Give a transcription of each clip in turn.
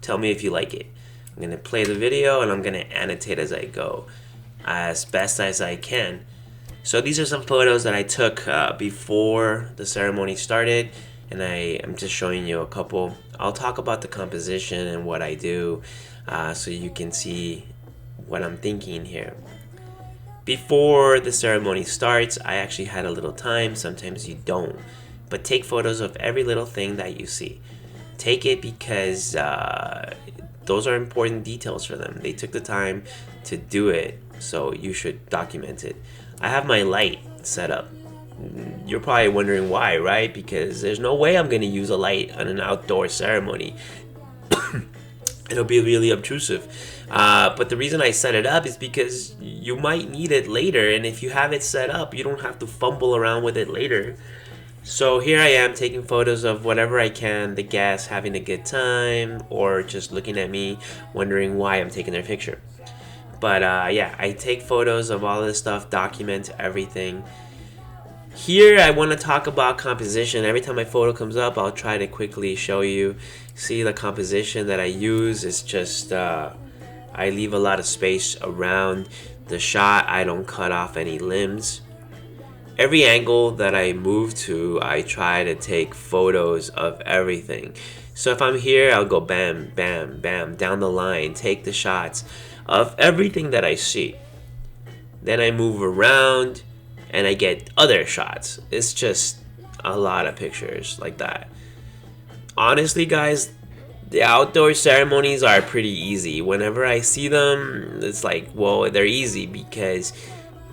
Tell me if you like it. I'm gonna play the video and I'm gonna annotate as I go, as best as I can. So these are some photos that I took before the ceremony started, and I am just showing you a couple. I'll talk about the composition and what I do, so you can see what I'm thinking here. Before the ceremony starts, I actually had a little time. Sometimes you don't, but take photos of every little thing that you see. Take it because those are important details for them. They took the time to do it, so you should document it. I have my light set up. You're probably wondering why, right? Because there's no way I'm gonna use a light on an outdoor ceremony. It'll be really obtrusive. But the reason I set it up is because you might need it later, and if you have it set up, you don't have to fumble around with it later. So here I am taking photos of whatever I can, the guests having a good time, or just looking at me, wondering why I'm taking their picture. But yeah, I take photos of all this stuff, document everything. Here I want to talk about composition. Every time my photo comes up, I'll try to quickly show you. See, the composition that I use is just, I leave a lot of space around the shot. I don't cut off any limbs. Every angle that I move to, I try to take photos of everything. So if I'm here, I'll go bam, bam, bam, down the line, take the shots of everything that I see. Then I move around and I get other shots. It's just a lot of pictures like that. Honestly, guys, the outdoor ceremonies are pretty easy. Whenever I see them, it's like, well, they're easy because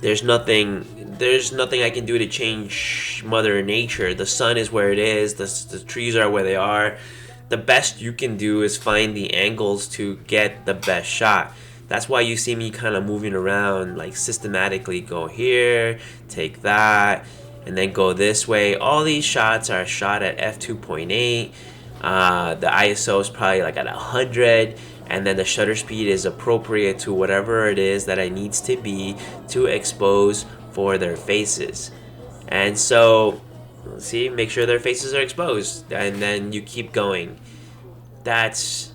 there's nothing I can do to change Mother Nature. The sun is where it is, the trees are where they are. The best you can do is find the angles to get the best shot. That's why you see me kind of moving around, like systematically go here, take that, and then go this way. All these shots are shot at f2.8. The ISO is probably like at 100, and then the shutter speed is appropriate to whatever it is that it needs to be to expose for their faces. And so, see, make sure their faces are exposed, and then you keep going. That's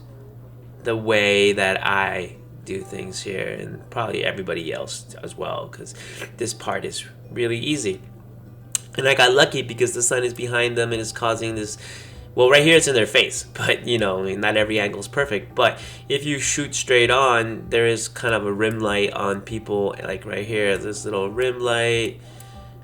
the way that I do things here, and probably everybody else as well, because this part is really easy. And I got lucky because the sun is behind them and is causing this. Well, right here it's in their face, but you know, I mean, not every angle is perfect. But if you shoot straight on, there is kind of a rim light on people, like right here, this little rim light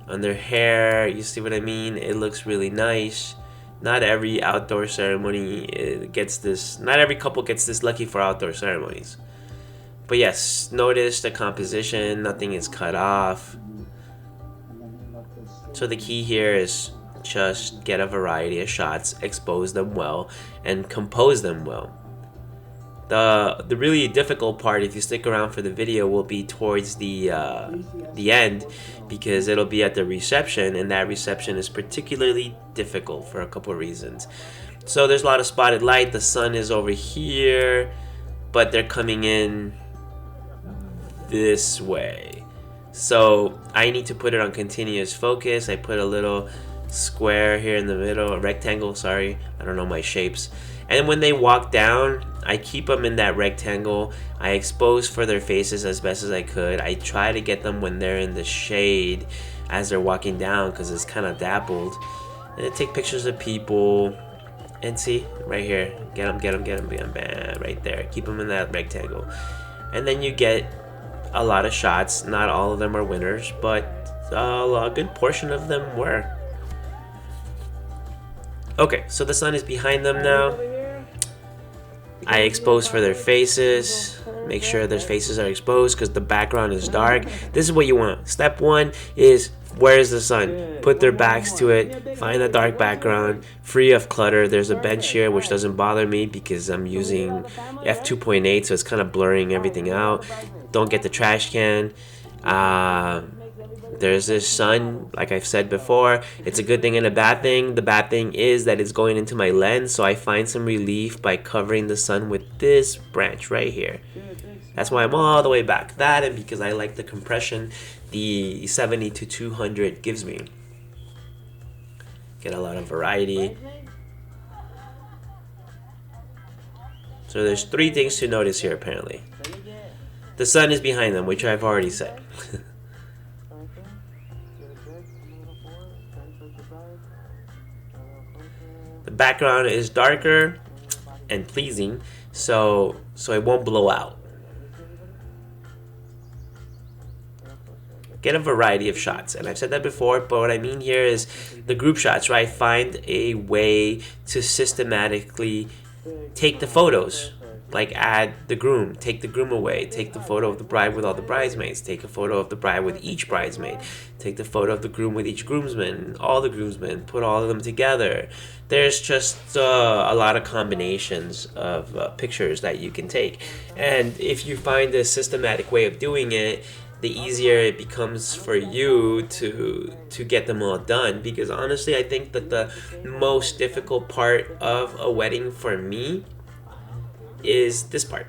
on their hair. You see what I mean? It looks really nice. Not every outdoor ceremony gets this. Not every couple gets this lucky for outdoor ceremonies. But yes, notice the composition. Nothing is cut off. So the key here is just get a variety of shots, expose them well, and compose them well. The really difficult part, if you stick around for the video, will be towards the end, because it'll be at the reception, and that reception is particularly difficult for a couple of reasons. So there's a lot of spotted light. The sun is over here, but they're coming in this way. So I need to put it on continuous focus. I put a little square here in the middle, a rectangle, sorry, I don't know my shapes. And when they walk down, I keep them in that rectangle. I expose for their faces as best as I could. I try to get them when they're in the shade as they're walking down, because it's kind of dappled. And I take pictures of people, and see, right here, get them, bam, right there. Keep them in that rectangle. And then you get a lot of shots. Not all of them are winners, but a good portion of them were. Okay, so the sun is behind them now. I expose for their faces. Make sure their faces are exposed because the background is dark. This is what you want. Step one is, where is the sun? Put their backs to it. Find a dark background, free of clutter. There's a bench here, which doesn't bother me because I'm using f2.8, so it's kind of blurring everything out. Don't get the trash can. There's this sun, like I've said before. It's a good thing and a bad thing. The bad thing is that it's going into my lens, so I find some relief by covering the sun with this branch right here. That's why I'm all the way back. That, and because I like the compression the 70 to 200 gives me. Get a lot of variety. So there's 3 things to notice here apparently. The sun is behind them, which I've already said. The background is darker and pleasing, so it won't blow out. Get a variety of shots, and I've said that before, but what I mean here is the group shots, right? Find a way to systematically take the photos, like add the groom, take the groom away, take the photo of the bride with all the bridesmaids, take a photo of the bride with each bridesmaid, take the photo of the groom with each groomsman, all the groomsmen, put all of them together. There's just a lot of combinations of pictures that you can take, and if you find a systematic way of doing it, the easier it becomes for you to get them all done. Because honestly, I think that the most difficult part of a wedding for me is this part.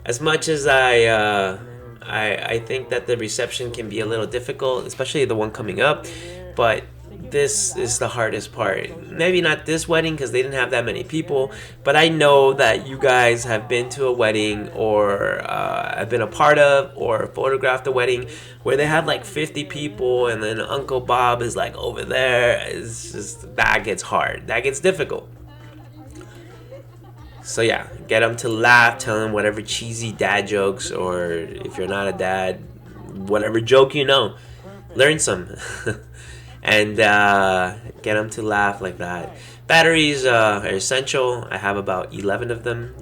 As much as I think that the reception can be a little difficult, especially the one coming up, but this is the hardest part. Maybe not this wedding because they didn't have that many people, but I know that you guys have been to a wedding or have been a part of or photographed a wedding where they had like 50 people and then Uncle Bob is like over there. It's just, that gets hard. That gets difficult. So yeah, get them to laugh, tell them whatever cheesy dad jokes, or if you're not a dad, whatever joke you know, learn some. And get them to laugh like that. Batteries are essential. I have about 11 of them.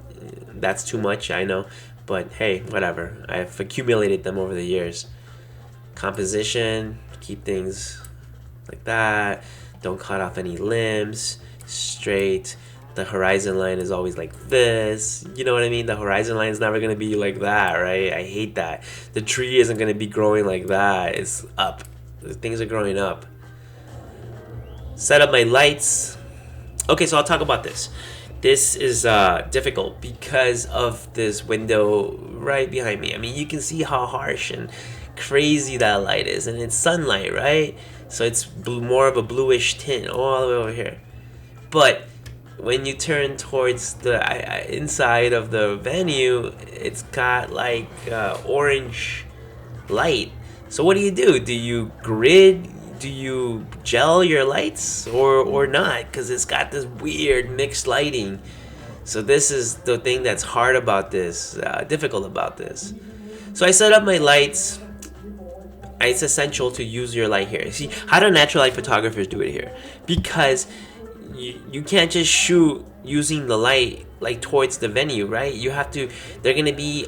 That's too much, I know. But hey, whatever. I've accumulated them over the years. Composition, keep things like that. Don't cut off any limbs. Straight. The horizon line is always like this. You know what I mean? The horizon line is never going to be like that, right? I hate that. The tree isn't going to be growing like that. It's up. Things are growing up. Set up my lights. Okay, so I'll talk about this. This is difficult because of this window right behind me. I mean, you can see how harsh and crazy that light is, and it's sunlight, right? So it's more of a bluish tint all the way over here. But when you turn towards the inside of the venue, it's got like orange light. So what do? Do you grid? Do you gel your lights or not? Because it's got this weird mixed lighting. So this is the thing that's hard about this, difficult about this. So I set up my lights. It's essential to use your light here. See, how do natural light photographers do it here? Because you can't just shoot using the light like towards the venue, right? You have to, they're gonna be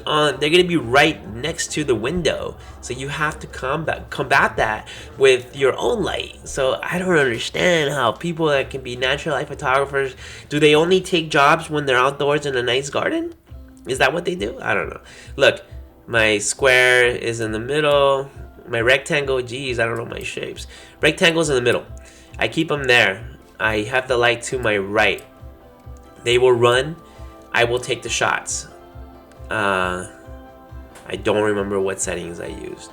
right next to the window, so you have to combat that with your own light. So I don't understand how people that can be natural light photographers, do they only take jobs when they're outdoors in a nice garden? Is that what they do? I don't know. Look, my square is in the middle. My rectangle, geez, I don't know my shapes. Rectangle's in the middle. I keep them there. I have the light to my right. They will run. I will take the shots. I don't remember what settings I used.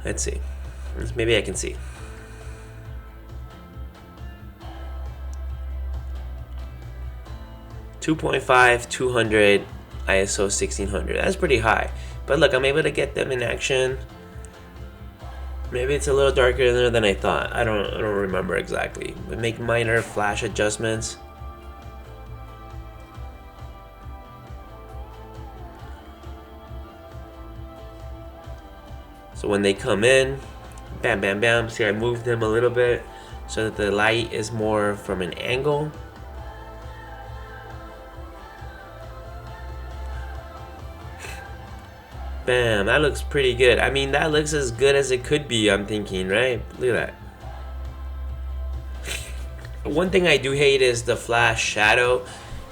Let's see. Maybe I can see. .5, 200, ISO 1600. That's pretty high. But look, I'm able to get them in action. Maybe it's a little darker in there than I thought. I don't remember exactly. But make minor flash adjustments. So when they come in, bam, bam, bam. See, I moved them a little bit so that the light is more from an angle. Bam, that looks pretty good. I mean, that looks as good as it could be, I'm thinking, right? Look at that. One thing I do hate is the flash shadow.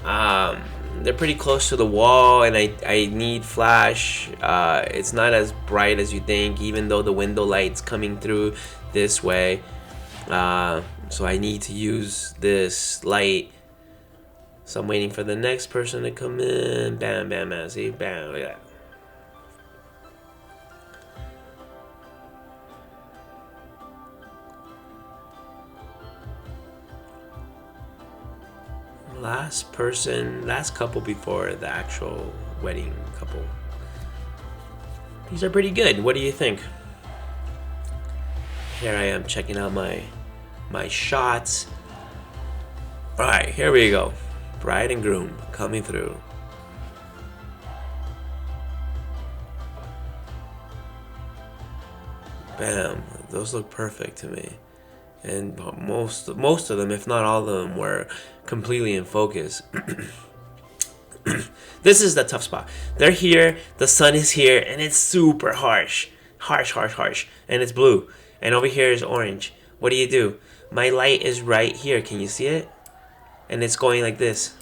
They're pretty close to the wall, and I need flash. It's not as bright as you think, even though the window light's coming through this way. So I need to use this light. So I'm waiting for the next person to come in. Bam, bam, bam. See, bam, look at that. last couple before the actual wedding couple. These are pretty good. What do you think? Here I am checking out my shots. All right, here we go. Bride and groom coming through. Bam, those look perfect to me. And most of them, if not all of them, were completely in focus. This is the tough spot. They're here, the sun is here, and it's super harsh. Harsh. And it's blue. And over here is orange. What do? My light is right here. Can you see it? And it's going like this.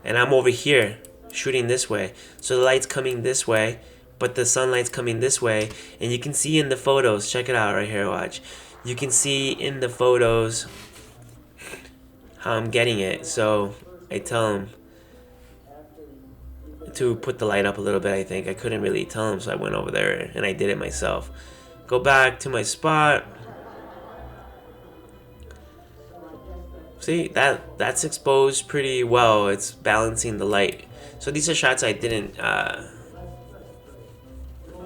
And I'm over here shooting this way. So the light's coming this way, but the sunlight's coming this way. And you can see in the photos, check it out right here, watch. You can see in the photos how I'm getting it. So I tell him to put the light up a little bit. I think I couldn't really tell him, so I went over there and I did it myself. Go back to my spot. See, that's exposed pretty well. It's balancing the light. So these are shots I didn't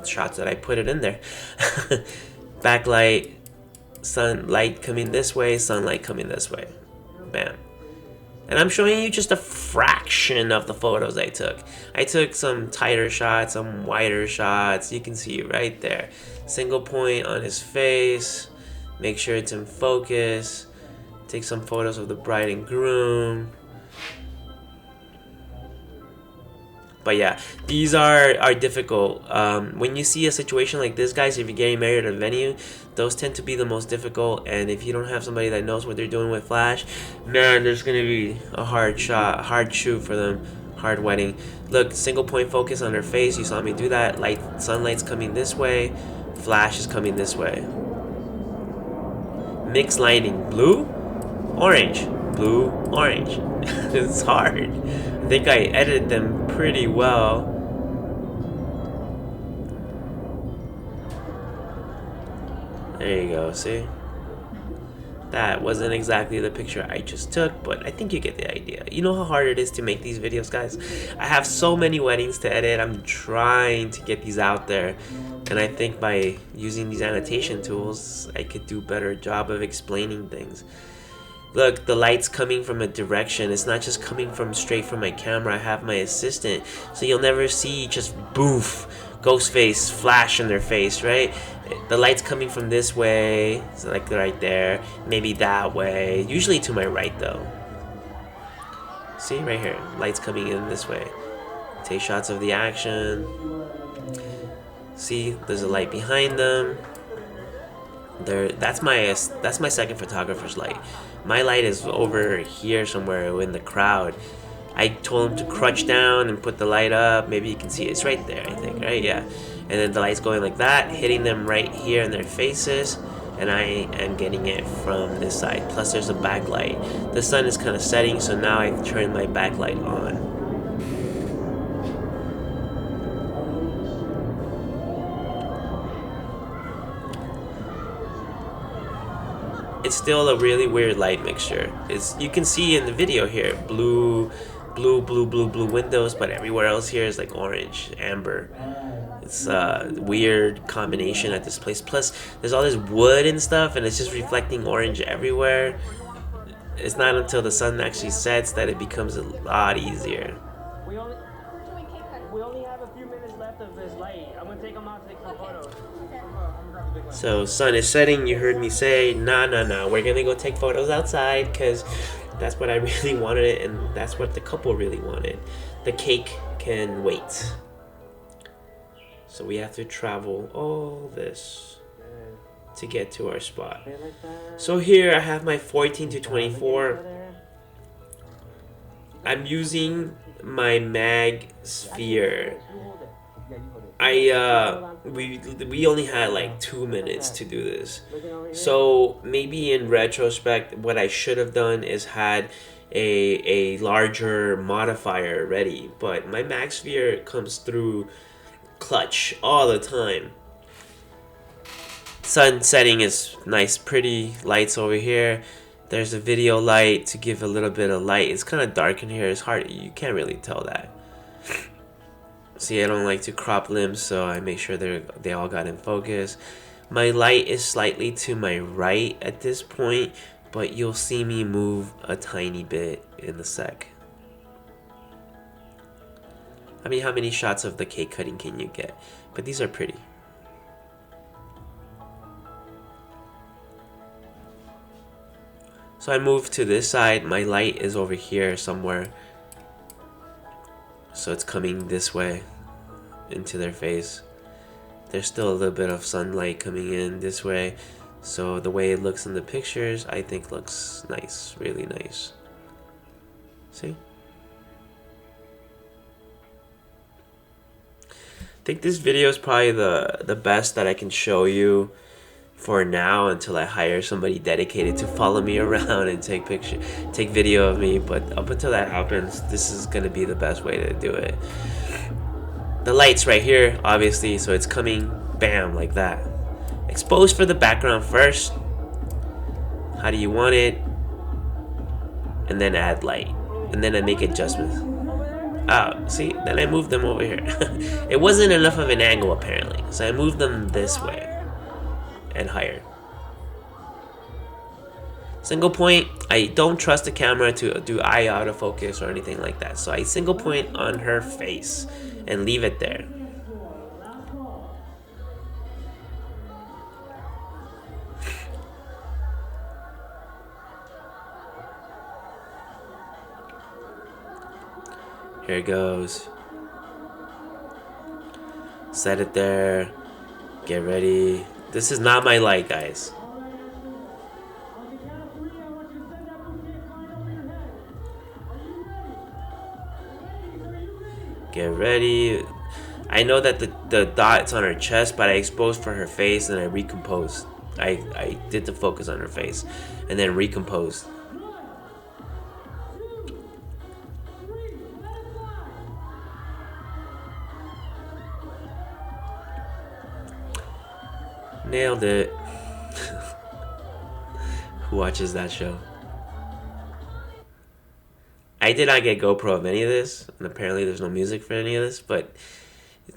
shots that I put it in there. Backlight, sunlight coming this way, sunlight coming this way. Bam. And I'm showing you just a fraction of the photos I took. I took some tighter shots, some wider shots. You can see right there. Single point on his face. Make sure it's in focus. Take some photos of the bride and groom. But yeah, these are difficult. When you see a situation like this, guys, if you're getting married at a venue, those tend to be the most difficult. And if you don't have somebody that knows what they're doing with flash, man, there's gonna be a hard shoot for them, hard wedding. Look, single point focus on their face. You saw me do that. Sunlight's coming this way, flash is coming this way. Mixed lighting, blue, orange, blue, orange. It's hard. I think I edited them pretty well. There you go, see? That wasn't exactly the picture I just took, but I think you get the idea. You know how hard it is to make these videos, guys? I have so many weddings to edit. I'm trying to get these out there. And I think by using these annotation tools, I could do a better job of explaining things. Look, the light's coming from a direction. It's not just coming from straight from my camera. I have my assistant. So you'll never see just boof, ghost face, flash in their face, right? The light's coming from this way. So like right there. Maybe that way. Usually to my right though. See, right here. Light's coming in this way. Take shots of the action. See, there's a light behind them. That's my second photographer's light. My light is over here somewhere in the crowd. I told him to crouch down and put the light up. Maybe you can see it. It's right there, I think, right? Yeah. And then the light's going like that, hitting them right here in their faces. And I am getting it from this side. Plus there's a backlight. The sun is kind of setting, so now I've turned my backlight on. It's still a really weird light mixture. You can see in the video here, blue windows, but everywhere else here is like orange, amber. It's a weird combination at this place. Plus, there's all this wood and stuff, and it's just reflecting orange everywhere. It's not until the sun actually sets that it becomes a lot easier. We only have a few minutes left of this light. I'm gonna take them out to take some photos. So sun is setting. You heard me say, nah, we're gonna go take photos outside because that's what I really wanted, and that's what the couple really wanted. The cake can wait. So we have to travel all this to get to our spot. So here I have my 14 to 24. I'm using my mag sphere. We only had like 2 minutes to do this, so maybe in retrospect what I should have done is had a larger modifier ready, but my mag sphere comes through clutch all the time. Sun setting is nice, pretty lights over here. There's a video light to give a little bit of light. It's kind of dark in here. It's hard. You can't really tell that. See, I don't like to crop limbs, so I make sure they all got in focus. My light is slightly to my right at this point, but you'll see me move a tiny bit in the sec. I mean, how many shots of the cake cutting can you get? But these are pretty. So I move to this side. My light is over here somewhere. So it's coming this way into their face. There's still a little bit of sunlight coming in this way. So the way it looks in the pictures, I think looks nice, really nice. See? I think this video is probably the best that I can show you for now until I hire somebody dedicated to follow me around and take video of me. But up until that happens, this is gonna be the best way to do it. The light's right here, obviously, so it's coming bam like that. Expose for the background first. How do you want it? And then add light. And then I make adjustments. Oh, see, then I moved them over here. It wasn't enough of an angle apparently, so I moved them this way and higher. Single point, I don't trust the camera to do eye autofocus or anything like that, so I single point on her face and leave it there. Here it goes. Set it there. Get ready. This is not my light, guys. Get ready. I know that the dot's on her chest, but I exposed for her face and I recomposed. I did the focus on her face and then recomposed. Nailed it. Who watches that show? I did not get GoPro of any of this, and apparently there's no music for any of this, but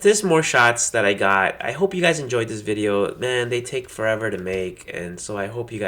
there's more shots that I got. I hope you guys enjoyed this video. Man, they take forever to make, and so I hope you guys